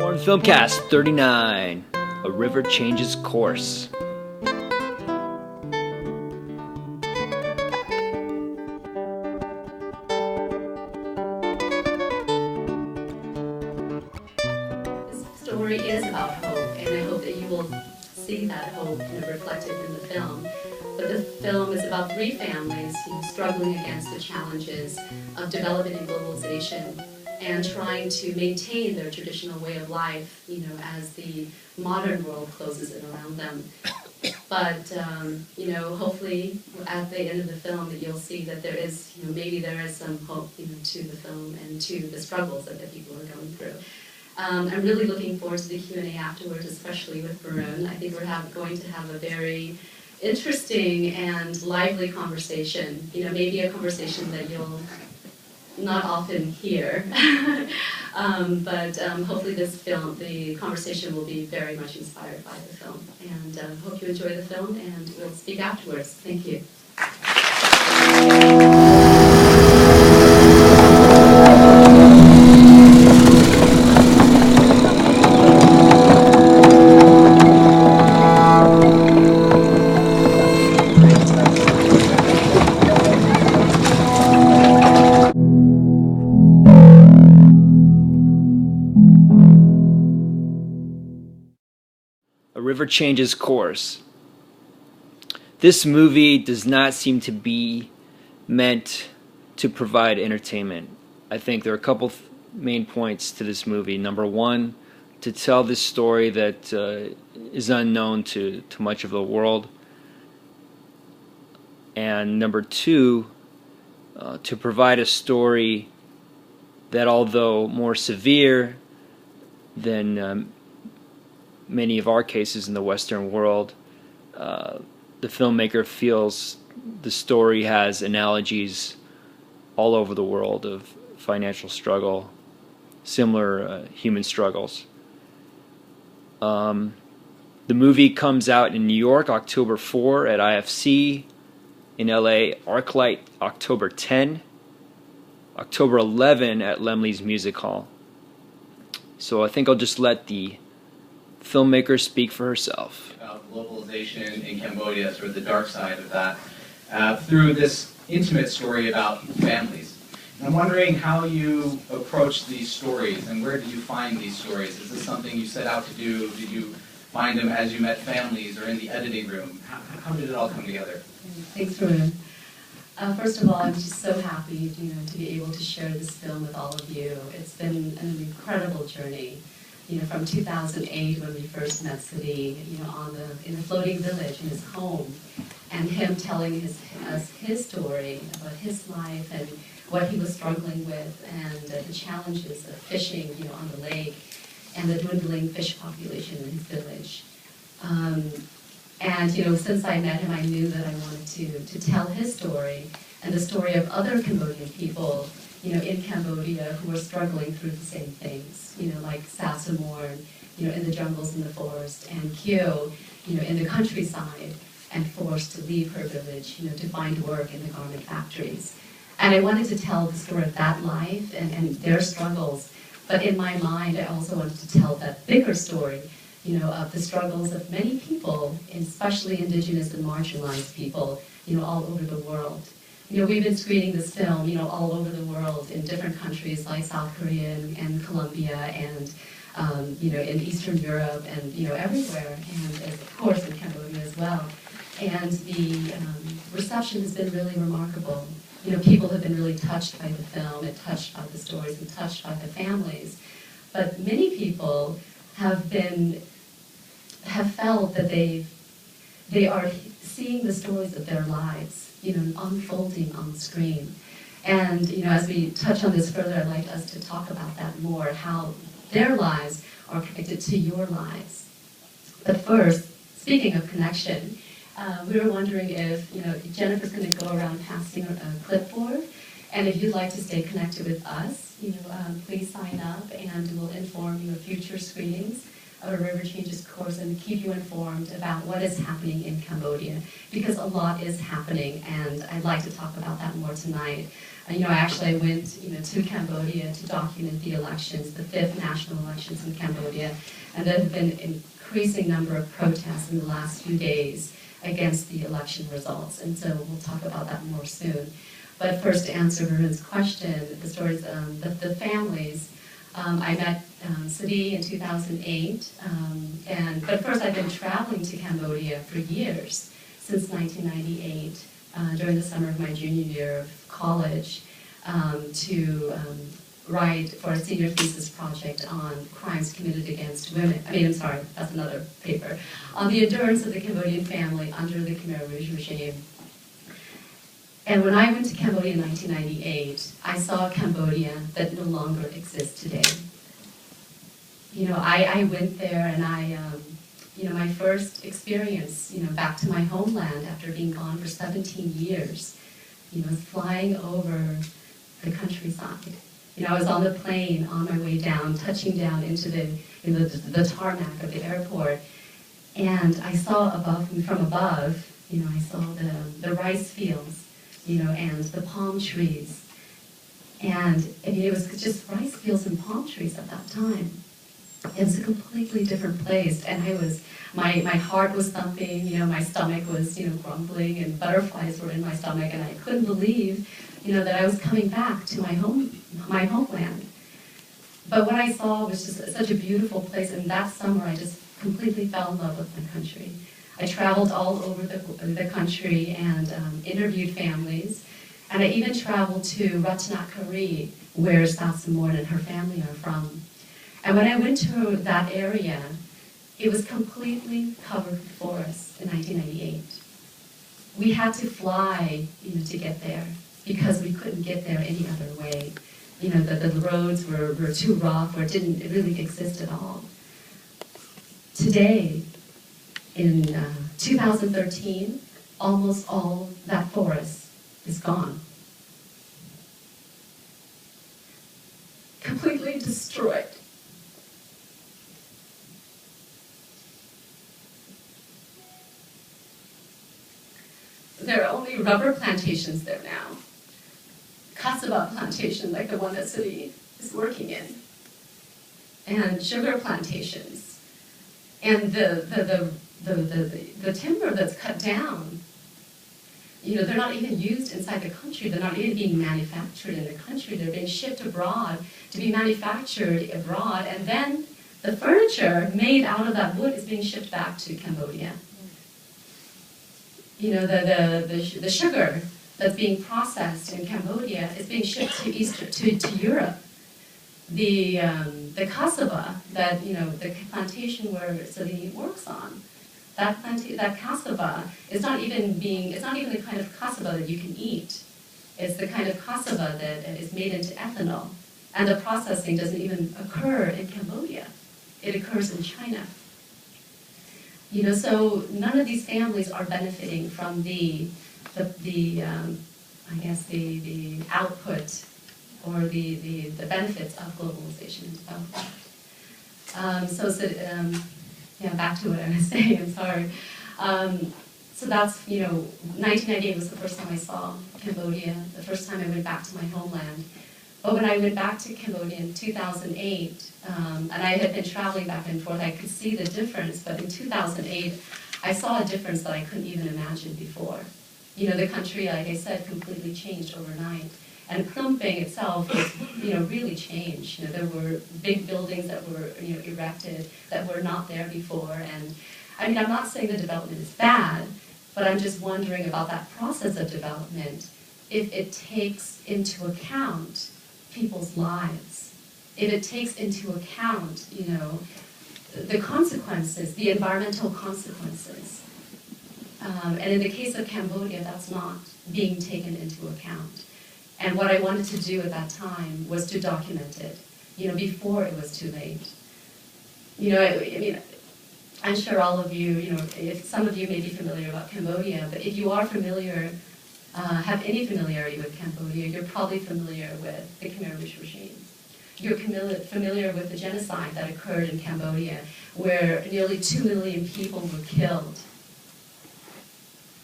Foreign Filmcast 39, A River Changes Course. This story is about hope, and I hope that you will see that hope reflected in the film. But the film is about three families struggling against the challenges of development and globalization, and trying to maintain their traditional way of life, as the modern world closes in around them. But, hopefully at the end of the film that you'll see that there is, maybe there is some hope, to the film and to the struggles that the people are going through. I'm really looking forward to the Q&A afterwards, especially with Varun. I think we're going to have a very interesting and lively conversation, maybe a conversation that you'll not often hear, but hopefully the conversation will be very much inspired by the film. And hope you enjoy the film, and we'll speak afterwards. Thank you. A River Changes Course. This movie does not seem to be meant to provide entertainment. I think there are a couple main points to this movie. Number one, to tell this story that is unknown to much of the world. And number two, to provide a story that, although more severe than many of our cases in the Western world, the filmmaker feels the story has analogies all over the world of financial struggle, similar human struggles. The movie comes out in New York October 4 at IFC, in LA ArcLight October 10, October 11 at Laemmle's Music Hall. So I think I'll just let the filmmaker speak for herself. About globalization in Cambodia, sort of the dark side of that, through this intimate story about families. And I'm wondering how you approach these stories, and where did you find these stories? Is this something you set out to do? Did you find them as you met families or in the editing room? How did it all come together? Thanks, Varun. First of all, I'm just so happy, to be able to share this film with all of you. It's been an incredible journey. From 2008 when we first met Sadi, in the floating village in his home, and him telling us his story about his life and what he was struggling with, and the challenges of fishing, on the lake, and the dwindling fish population in his village. And since I met him, I knew that I wanted to tell his story and the story of other Cambodian people, in Cambodia who are struggling through the same things, like Sassamorn, in the jungles in the forest, and Kyo, in the countryside, and forced to leave her village, to find work in the garment factories. And I wanted to tell the story of that life and their struggles, but in my mind, I also wanted to tell that bigger story, of the struggles of many people, especially indigenous and marginalized people, all over the world. We've been screening this film, all over the world in different countries like South Korea and Colombia and, in Eastern Europe and, everywhere, and of course in Cambodia as well. And the reception has been really remarkable. People have been really touched by the film and touched by the stories and touched by the families. But many people have felt that they are seeing the stories of their lives, unfolding on the screen. And, as we touch on this further, I'd like us to talk about that more, how their lives are connected to your lives. But first, speaking of connection, we were wondering if, Jennifer's going to go around passing a clipboard, and if you'd like to stay connected with us, please sign up, and we'll inform you of future screenings a river changes course and keep you informed about what is happening in Cambodia, because a lot is happening, and I'd like to talk about that more tonight. I went, to Cambodia to document the elections, the 5th national elections in Cambodia, and there have been an increasing number of protests in the last few days against the election results, and so we'll talk about that more soon. But first, to answer Varun's question, the stories, the families. I met Sadi in 2008, but first I've been traveling to Cambodia for years, since 1998, during the summer of my junior year of college, to write for a senior thesis project on crimes committed against women. That's another paper. On the endurance of the Cambodian family under the Khmer Rouge regime. And when I went to Cambodia in 1998, I saw a Cambodia that no longer exists today. I went there, and my first experience, back to my homeland after being gone for 17 years, was flying over the countryside. I was on the plane on my way down, touching down into the tarmac of the airport, and I saw from above, I saw the rice fields, and the palm trees. And it was just rice fields and palm trees at that time. It was a completely different place, and my heart was thumping, my stomach was, grumbling, and butterflies were in my stomach, and I couldn't believe, that I was coming back to my homeland. But what I saw was just such a beautiful place, and that summer I just completely fell in love with my country. I traveled all over the country and interviewed families, and I even traveled to Ratchanakari, where Satsamorn and her family are from. And when I went to that area, it was completely covered with forests in 1998. We had to fly, to get there, because we couldn't get there any other way. The roads were too rough, or it didn't really exist at all. Today, in 2013, almost all that forest is gone. Completely destroyed. There are only rubber plantations there now. Cassava plantation, like the one that Sadi is working in. And sugar plantations. And the timber that's cut down, they're not even used inside the country. They're not even being manufactured in the country. They're being shipped abroad to be manufactured abroad, and then the furniture made out of that wood is being shipped back to Cambodia. The sugar that's being processed in Cambodia is being shipped to Europe. The cassava that the plantation where Sadi works on, that cassava is not even the kind of cassava that you can eat. It's the kind of cassava that is made into ethanol, and the processing doesn't even occur in Cambodia. It occurs in China. So none of these families are benefiting from the output or the benefits of globalization and development. Back to what I was saying, I'm sorry. So that's, 1998 was the first time I saw Cambodia, the first time I went back to my homeland. But when I went back to Cambodia in 2008, and I had been traveling back and forth, I could see the difference, but in 2008, I saw a difference that I couldn't even imagine before. The country, like I said, completely changed overnight. And Phnom Penh itself was, really changed. There were big buildings that were, erected that were not there before. And I'm not saying the development is bad, but I'm just wondering about that process of development, if it takes into account people's lives, if it takes into account, the consequences, the environmental consequences. And in the case of Cambodia, that's not being taken into account. And what I wanted to do at that time was to document it, before it was too late. I'm sure all of you, if some of you may be familiar about Cambodia, but if you are familiar, have any familiarity with Cambodia, you're probably familiar with the Khmer Rouge regime. You're familiar with the genocide that occurred in Cambodia, where nearly 2 million people were killed.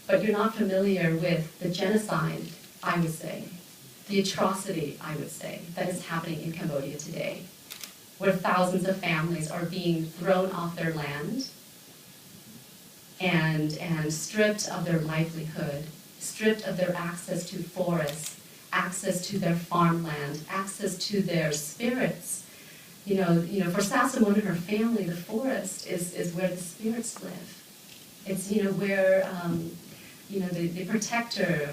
But you're not familiar with the genocide, I would say, the atrocity, I would say, that is happening in Cambodia today, where thousands of families are being thrown off their land and stripped of their livelihood, stripped of their access to forests, access to their farmland, access to their spirits. You know, for Sasamon and her family, the forest is where the spirits live. It's, where, the protector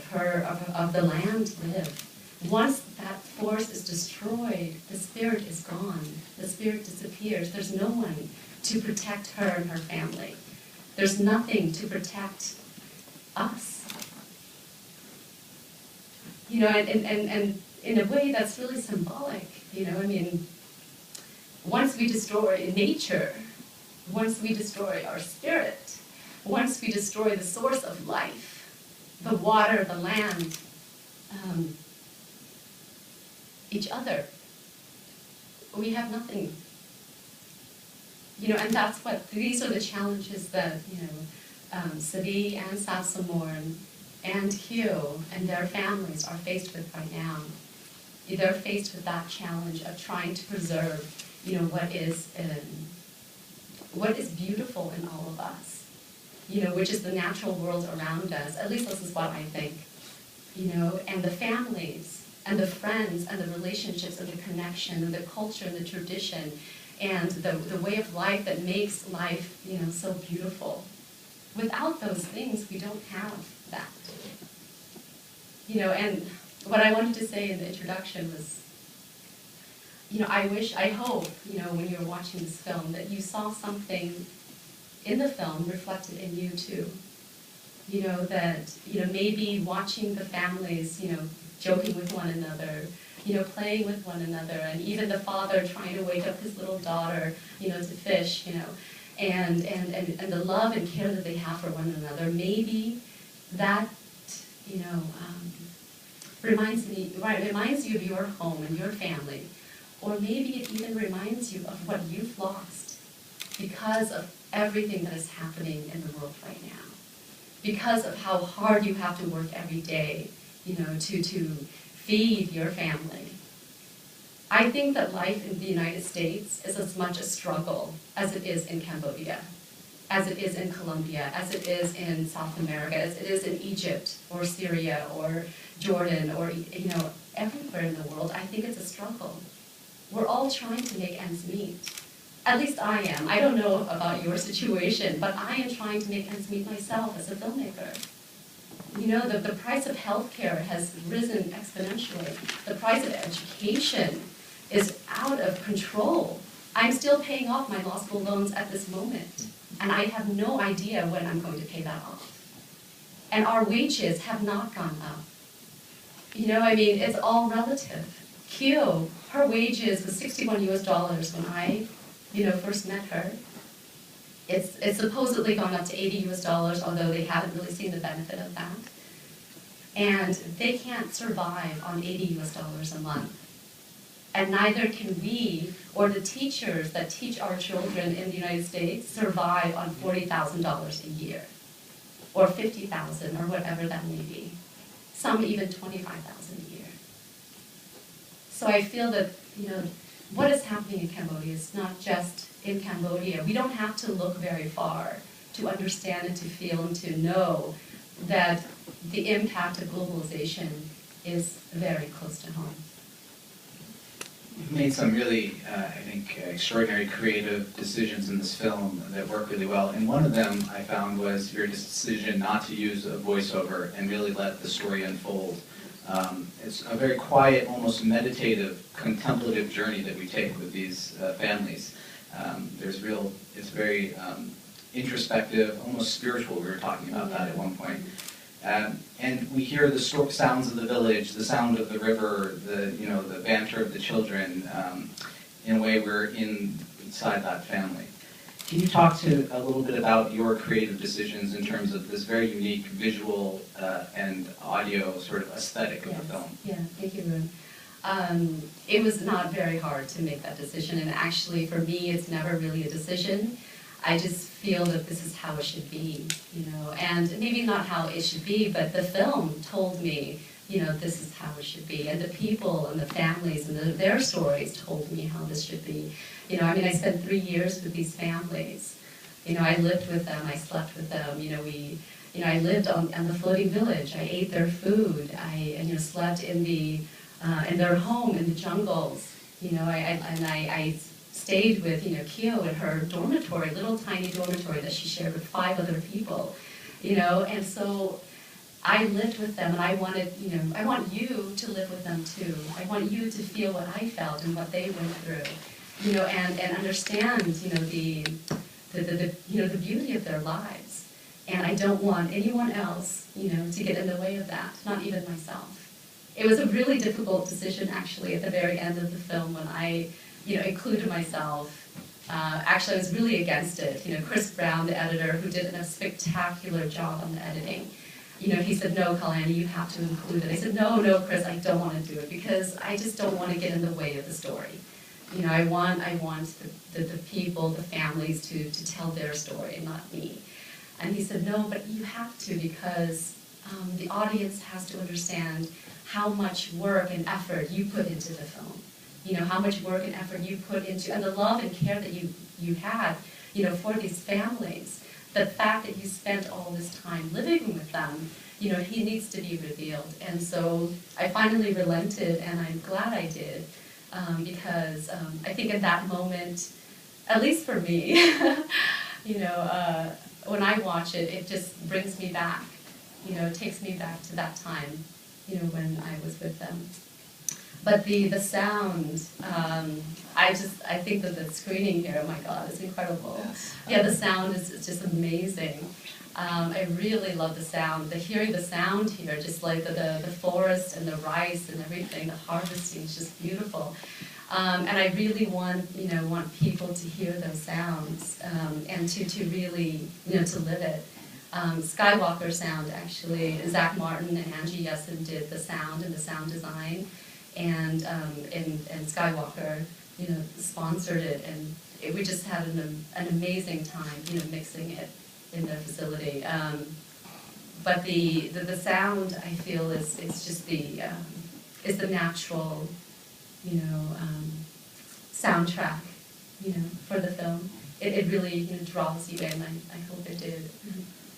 of the land live. Once that forest is destroyed, the spirit is gone. The spirit disappears. There's no one to protect her and her family. There's nothing to protect us. And in a way that's really symbolic, once we destroy nature, once we destroy our spirit, once we destroy the source of life, the water, the land, each other, we have nothing. And that's these are the challenges that, Sadi and Sasamorn and Kyo and their families are faced with right now. They're faced with that challenge of trying to preserve, what is beautiful in all of us, which is the natural world around us. At least this is what I think, and the families and the friends and the relationships and the connection and the culture and the tradition and the way of life that makes life, so beautiful. Without those things, we don't have that. And what I wanted to say in the introduction was, I hope, when you're watching this film, that you saw something in the film reflected in you too. That, maybe watching the families, joking with one another, playing with one another, and even the father trying to wake up his little daughter, to fish, and the love and care that they have for one another. Maybe that, reminds you of your home and your family, or maybe it even reminds you of what you've lost because of everything that is happening in the world right now, because of how hard you have to work every day, to feed your family. I think that life in the United States is as much a struggle as it is in Cambodia, as it is in Colombia, as it is in South America, as it is in Egypt or Syria or Jordan or, everywhere in the world. I think it's a struggle. We're all trying to make ends meet. At least I am. I don't know about your situation, but I am trying to make ends meet myself as a filmmaker. The price of healthcare has risen exponentially. The price of education is out of control. I'm still paying off my law school loans at this moment, and I have no idea when I'm going to pay that off. And our wages have not gone up. It's all relative. Kyo, her wages was $61 when I, first met her. It's supposedly gone up to $80, although they haven't really seen the benefit of that. And they can't survive on $80 a month. And neither can we, or the teachers that teach our children in the United States, survive on $40,000 a year, or $50,000, or whatever that may be. Some even $25,000 a year. So I feel that, what is happening in Cambodia is not just in Cambodia. We don't have to look very far to understand and to feel and to know that the impact of globalization is very close to home. You've made some really, extraordinary creative decisions in this film that work really well. And one of them I found was your decision not to use a voiceover and really let the story unfold. It's a very quiet, almost meditative, contemplative journey that we take with these families. It's very introspective, almost spiritual. We were talking about that at one point. And we hear the sounds of the village, the sound of the river, the banter of the children. In a way, we're inside that family. Can you talk to a little bit about your creative decisions in terms of this very unique visual and audio sort of aesthetic of the film? Yeah, thank you, Ruben. It was not very hard to make that decision, and actually for me it's never really a decision. I just feel that this is how it should be, you know, and maybe not how it should be, but the film told me, you know, this is how it should be, and the people and the families and their stories told me how this should be. You know, I mean, I spent 3 years with these families. You know, I lived with them, I slept with them, you know, I lived on the floating village, I ate their food, you know, slept in their home in the jungles, you know, I stayed with, you know, Kyo in her dormitory, little tiny dormitory that she shared with 5 other people, you know, and so I lived with them, and I wanted, you know, I want you to live with them too. I want you to feel what I felt and what they went through, you know, and understand, you know, the beauty of their lives. And I don't want anyone else, you know, to get in the way of that, not even myself. It was a really difficult decision, actually, at the very end of the film when I, you know, included myself. Actually, I was really against it. You know, Chris Brown, the editor, who did a spectacular job on the editing, you know, he said, no, Kalyanee, you have to include it. I said, no, Chris, I don't want to do it because I just don't want to get in the way of the story. You know, I want the people, the families to tell their story and not me. And he said, no, but you have to because the audience has to understand how much work and effort you put into the film. You know, how much work and effort you put into, and the love and care that you had, you know, for these families. The fact that you spent all this time living with them, you know, he needs to be revealed. And so I finally relented, and I'm glad I did, because I think in that moment, at least for me, you know, when I watch it, it just brings me back, you know, it takes me back to that time, you know, when I was with them. But the sound, I think that the screening here, oh my God, is incredible. Yes. Yeah, the sound is just amazing. I really love the sound. Hearing the sound here, just like the forest and the rice and everything, the harvesting is just beautiful. And I really want people to hear those sounds and to really, you know, to live it. Skywalker sound, actually, Zach Martin and Angie Yessen did the sound and the sound design. And Skywalker, you know, sponsored it, and we just had an amazing time, you know, mixing it in their facility. But the sound, I feel, is just the natural, you know, soundtrack, you know, for the film. It really, you know, draws you in. I hope it did.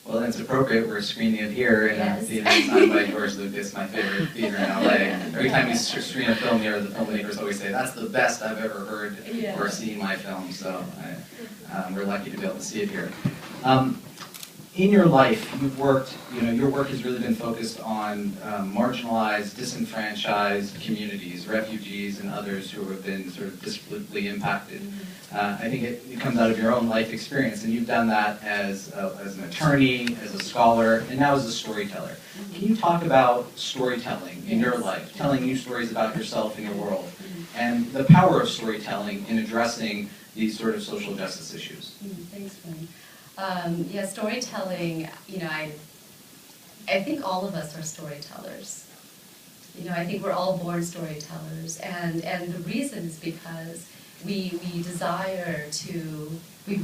Well, it's appropriate. We're screening it here in a theater designed by George Lucas, my favorite theater in LA. Every time we screen a film here, the filmmakers always say, that's the best I've ever heard or seen my film. So we're lucky to be able to see it here. In your life, you've worked, you know, your work has really been focused on marginalized, disenfranchised communities, refugees and others who have been sort of disparately impacted. I think it comes out of your own life experience, and you've done that as an attorney, as a scholar, and now as a storyteller. Can you talk about storytelling in your life, telling new stories about yourself and your world, and the power of storytelling in addressing these sort of social justice issues? Thanks, Wayne. Yeah, storytelling, you know, I think all of us are storytellers. You know, I think we're all born storytellers, and the reason is because we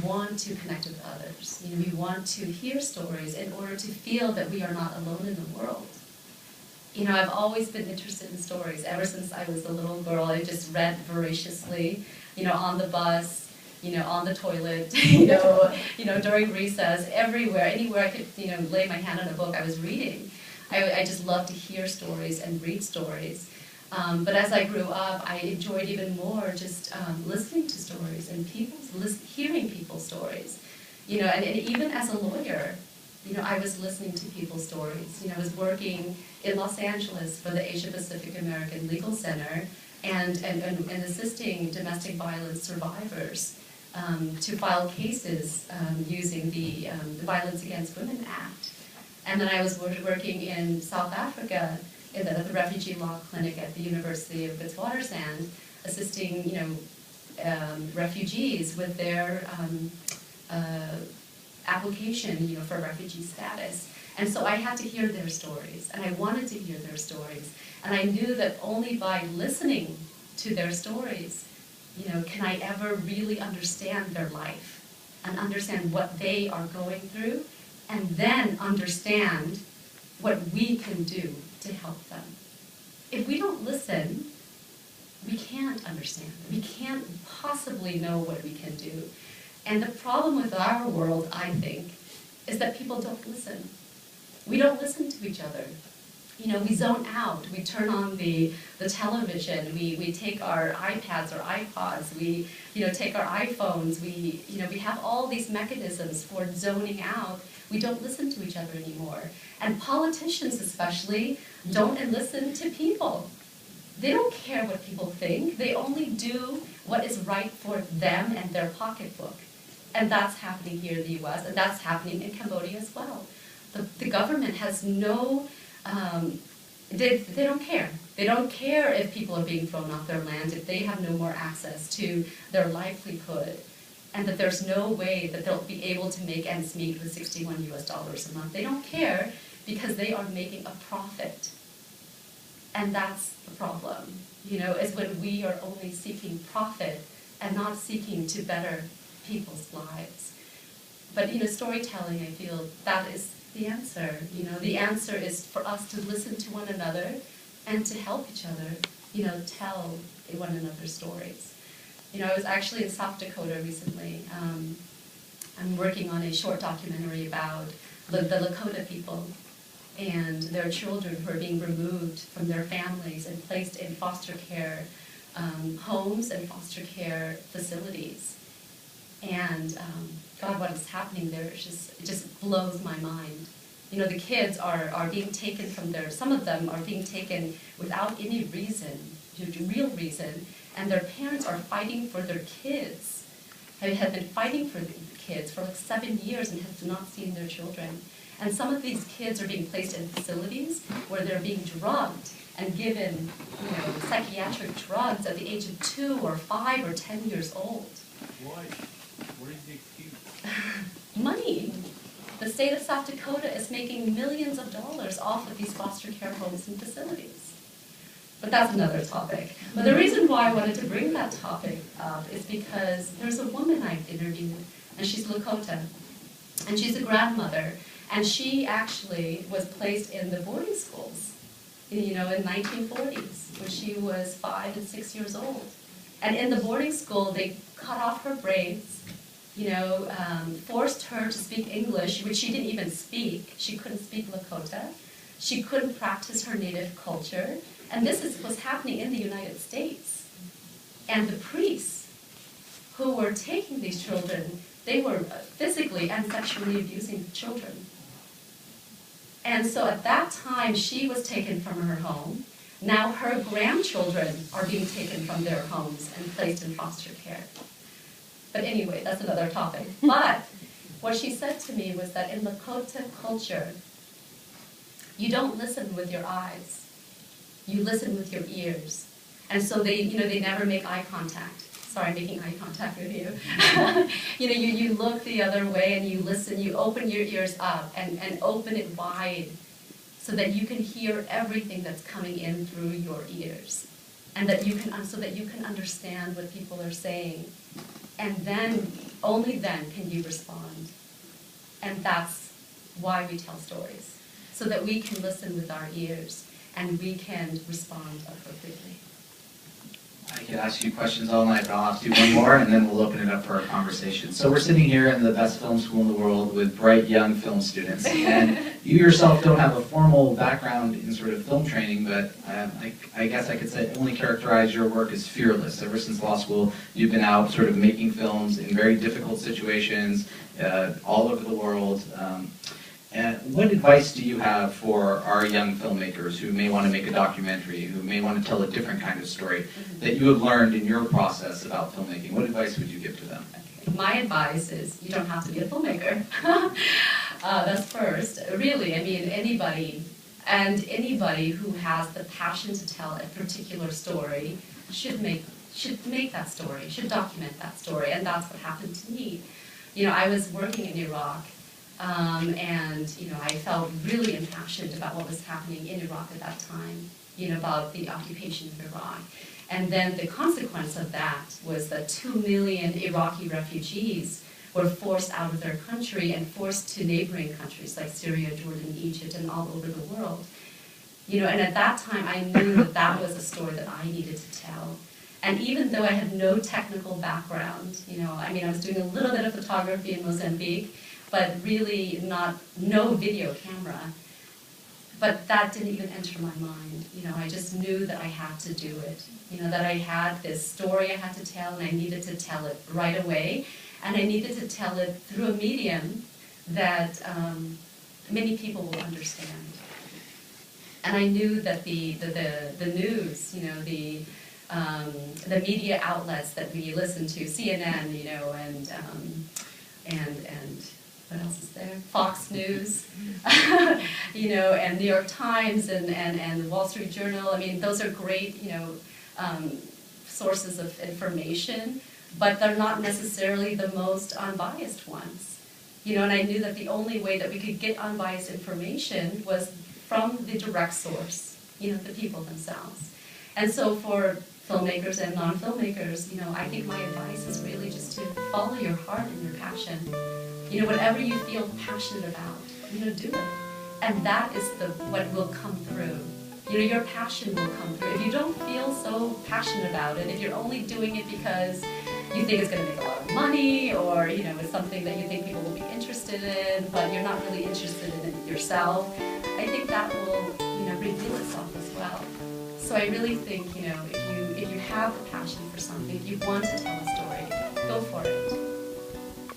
want to connect with others. You know, we want to hear stories in order to feel that we are not alone in the world. You know, I've always been interested in stories. Ever since I was a little girl, I just read voraciously, you know, on the bus, you know, on the toilet, you know, during recess, everywhere, anywhere I could, you know, lay my hand on a book, I was reading. I just loved to hear stories and read stories. But as I grew up, I enjoyed even more just listening to stories and hearing people's stories. You know, and even as a lawyer, you know, I was listening to people's stories. You know, I was working in Los Angeles for the Asia Pacific American Legal Center and assisting domestic violence survivors to file cases using the Violence Against Women Act. And then I was working in South Africa at the Refugee Law Clinic at the University of Witwatersrand, assisting, you know, refugees with their application, you know, for refugee status. And so I had to hear their stories, and I wanted to hear their stories. And I knew that only by listening to their stories, can I ever really understand their life and understand what they are going through, and then understand what we can do to help them. If we don't listen, we can't understand. We can't possibly know what we can do. And the problem with our world, I think, is that people don't listen. We don't listen to each other. We zone out. We turn on the television. We take our iPads or iPods. We take our iPhones. We have all these mechanisms for zoning out. We don't listen to each other anymore. And politicians especially don't listen to people. They don't care what people think. They only do what is right for them and their pocketbook. And that's happening here in the US, and that's happening in Cambodia as well. The government has no, they don't care. They don't care if people are being thrown off their land, if they have no more access to their livelihood, and that there's no way that they'll be able to make ends meet with $61 a month. They don't care because they are making a profit. And that's the problem, is when we are only seeking profit and not seeking to better people's lives. But, storytelling, I feel, that is the answer. The answer is for us to listen to one another and to help each other, tell one another's stories. I was actually in South Dakota recently. I'm working on a short documentary about the Lakota people and their children who are being removed from their families and placed in foster care homes and foster care facilities. And God, what is happening there, it just blows my mind. The kids are being taken from some of them are being taken without any reason, real reason, and their parents are fighting for their kids, have been fighting for the kids for like 7 years and have not seen their children. And some of these kids are being placed in facilities where they're being drugged and given, psychiatric drugs at the age of 2 or 5 or 10 years old. Why? What is the excuse? Money. The state of South Dakota is making millions of dollars off of these foster care homes and facilities. But that's another topic. But the reason why I wanted to bring that topic up is because there's a woman I've interviewed, and she's Lakota, and she's a grandmother, and she actually was placed in the boarding schools, in 1940s, when she was 5 and 6 years old. And in the boarding school, they cut off her braids, forced her to speak English, which she didn't even speak. She couldn't speak Lakota. She couldn't practice her native culture. And this was happening in the United States. And the priests who were taking these children, they were physically and sexually abusing the children. And so at that time, she was taken from her home. Now her grandchildren are being taken from their homes and placed in foster care. But anyway, that's another topic. But what she said to me was that in Lakota culture, you don't listen with your eyes. You listen with your ears. And so they never make eye contact. Sorry, I'm making eye contact with you. You look the other way and you listen, you open your ears up and open it wide so that you can hear everything that's coming in through your ears. And so that you can understand what people are saying. And then, only then can you respond. And that's why we tell stories. So that we can listen with our ears and we can respond appropriately. I could ask you questions all night, but I'll ask you one more, and then we'll open it up for our conversation. So we're sitting here in the best film school in the world with bright young film students, and you yourself don't have a formal background in sort of film training, but I guess I could say only characterize your work as fearless. Ever since law school, you've been out sort of making films in very difficult situations all over the world. And what advice do you have for our young filmmakers who may want to make a documentary, who may want to tell a different kind of story that you have learned in your process about filmmaking? What advice would you give to them? My advice is you don't have to be a filmmaker. That's first. Really, I mean, anybody who has the passion to tell a particular story should make that story, should document that story, and that's what happened to me. I was working in Iraq. And I felt really impassioned about what was happening in Iraq at that time, about the occupation of Iraq. And then the consequence of that was that 2 million Iraqi refugees were forced out of their country and forced to neighboring countries like Syria, Jordan, Egypt, and all over the world. And at that time, I knew that that was a story that I needed to tell. And even though I had no technical background, I was doing a little bit of photography in Mozambique, but really no video camera. But that didn't even enter my mind. I just knew that I had to do it. That I had this story I had to tell, and I needed to tell it right away. And I needed to tell it through a medium that many people will understand. And I knew that the news, the media outlets that we listen to, CNN, and what else is there? Fox News, and New York Times and the Wall Street Journal. Those are great, sources of information, but they're not necessarily the most unbiased ones. And I knew that the only way that we could get unbiased information was from the direct source, the people themselves. And so for filmmakers and non-filmmakers, I think my advice is really just to follow your heart and your passion. Whatever you feel passionate about, do it. And that is what will come through. Your passion will come through. If you don't feel so passionate about it, if you're only doing it because you think it's going to make a lot of money, or it's something that you think people will be interested in, but you're not really interested in it yourself, I think that will reveal itself as well. So I really think if you have the passion for something, if you want to tell a story, go for it.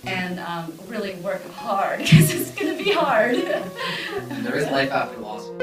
And really work hard, because it's going to be hard. There is life after law school.